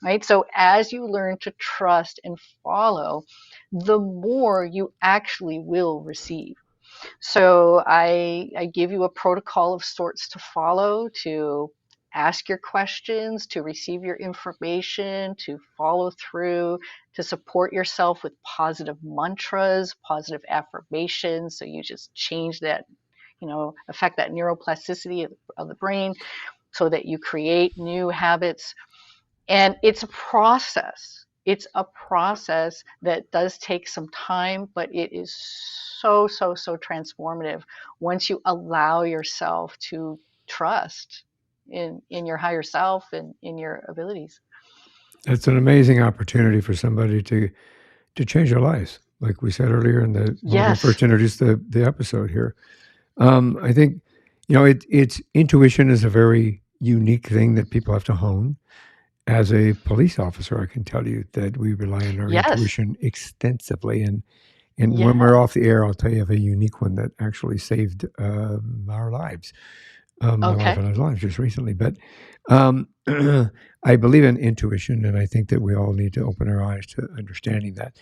right? So as you learn to trust and follow, the more you actually will receive. So I give you a protocol of sorts to follow, to ask your questions, to receive your information, to follow through, to support yourself with positive mantras, positive affirmations. So you just change that, affect that neuroplasticity of the brain so that you create new habits. And it's a process. It's a process that does take some time, but it is so, so, so transformative once you allow yourself to trust in your higher self and in your abilities. It's an amazing opportunity for somebody to change their lives. Like we said earlier in the when we Yes. first introduced the episode here, I think it's intuition is a very unique thing that people have to hone. As a police officer, I can tell you that we rely on our Yes. intuition extensively, and when we're Yeah. off the air, I'll tell you of a unique one that actually saved our lives, my wife Okay. and I's lives just recently. But um, I believe in intuition, and I think that we all need to open our eyes to understanding that.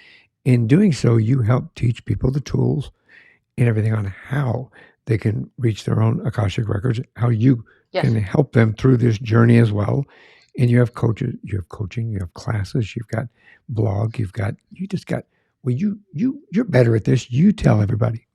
In doing so, you help teach people the tools and everything on how they can reach their own Akashic records, how you Yes. can help them through this journey as well. And you have coaches, you have coaching, you have classes, you've got blog, you just got well, you're better at this. You tell everybody.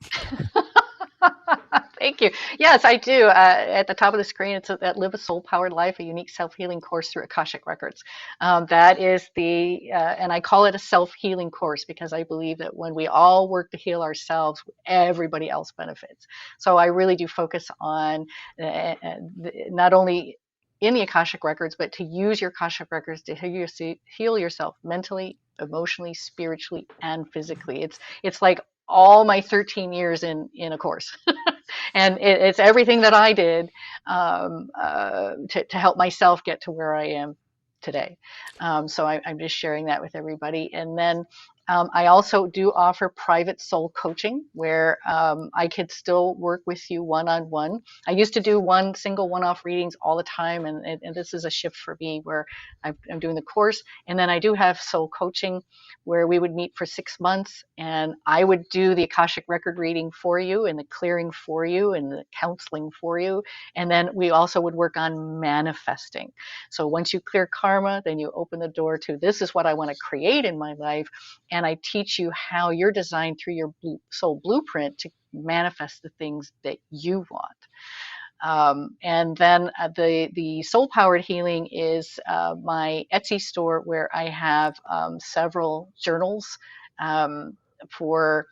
Thank you. Yes, I do. At the top of the screen, it's that Live a Soul Powered Life, a unique self healing course through Akashic Records. That is and I call it a self healing course because I believe that when we all work to heal ourselves, everybody else benefits. So I really do focus on not only in the Akashic Records, but to use your Akashic Records to heal yourself mentally, emotionally, spiritually, and physically. It's like all my 13 years in a course. And it's everything that I did to help myself get to where I am today. So I'm just sharing that with everybody. And then I also do offer private soul coaching where I could still work with you one on one. I used to do one single one off readings all the time, and this is a shift for me where I'm doing the course. And then I do have soul coaching where we would meet for 6 months and I would do the Akashic record reading for you and the clearing for you and the counseling for you. And then we also would work on manifesting. So once you clear karma, then you open the door to this is what I want to create in my life. And I teach you how you're designed through your soul blueprint to manifest the things that you want. And then the soul powered healing is my Etsy store where I have several journals for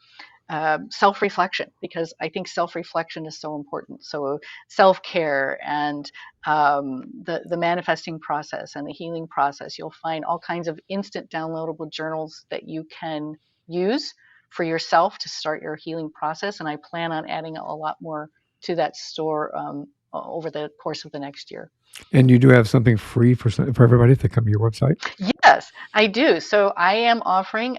self reflection because I think self reflection is so important. So self care and the manifesting process and the healing process. You'll find all kinds of instant downloadable journals that you can use for yourself to start your healing process. And I plan on adding a lot more to that store over the course of the next year. And you do have something free for everybody if they come to your website? Yes, I do. So I am offering,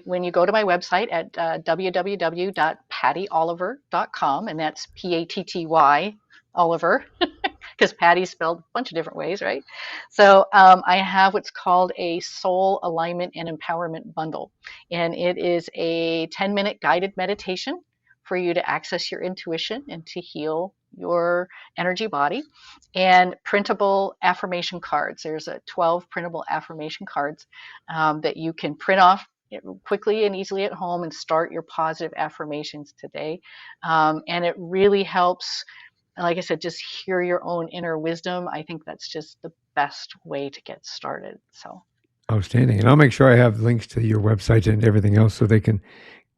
when you go to my website at www.pattyoliver.com, and that's Patty Oliver, because Patty's spelled a bunch of different ways, right? So I have what's called a Soul Alignment and Empowerment Bundle, and it is a 10-minute guided meditation for you to access your intuition and to heal your energy body, and printable affirmation cards. There's 12 printable affirmation cards that you can print off quickly and easily at home and start your positive affirmations today. And it really helps, like I said, just hear your own inner wisdom. I think that's just the best way to get started. So Outstanding. And I'll make sure I have links to your website and everything else so they can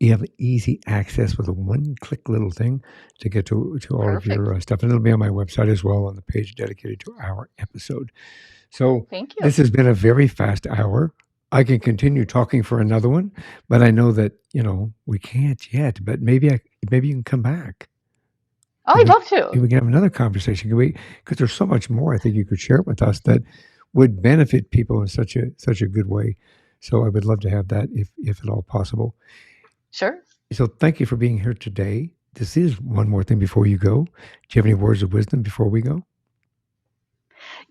have easy access with a one-click little thing to get to all of your perfect. stuff. And it'll be on my website as well on the page dedicated to our episode. So Thank you. this has been a very fast hour. I can continue talking for another one, but I know that, we can't yet, but maybe you can come back. Oh, and I'd we, love to. and we can have another conversation. Because there's so much more I think you could share with us that would benefit people in such a good way. So I would love to have that if at all possible. Sure. So thank you for being here today. This is one more thing before you go. Do you have any words of wisdom before we go?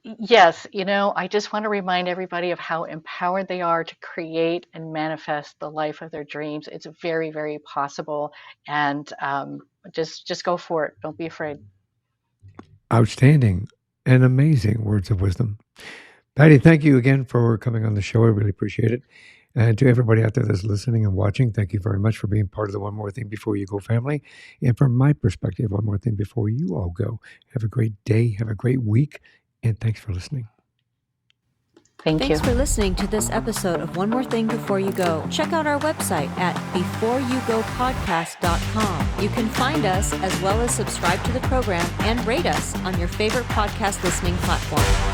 Yes, I just want to remind everybody of how empowered they are to create and manifest the life of their dreams. It's very, very possible, and just go for it. Don't be afraid. Outstanding and amazing words of wisdom. Patty, thank you again for coming on the show. I really appreciate it. And to everybody out there that's listening and watching, thank you very much for being part of the One More Thing Before You Go family. And from my perspective, one more thing before you all go. Have a great day. Have a great week. And thanks for listening. Thank you. Thanks for listening to this episode of One More Thing Before You Go. Check out our website at beforeyougopodcast.com. You can find us as well as subscribe to the program and rate us on your favorite podcast listening platform.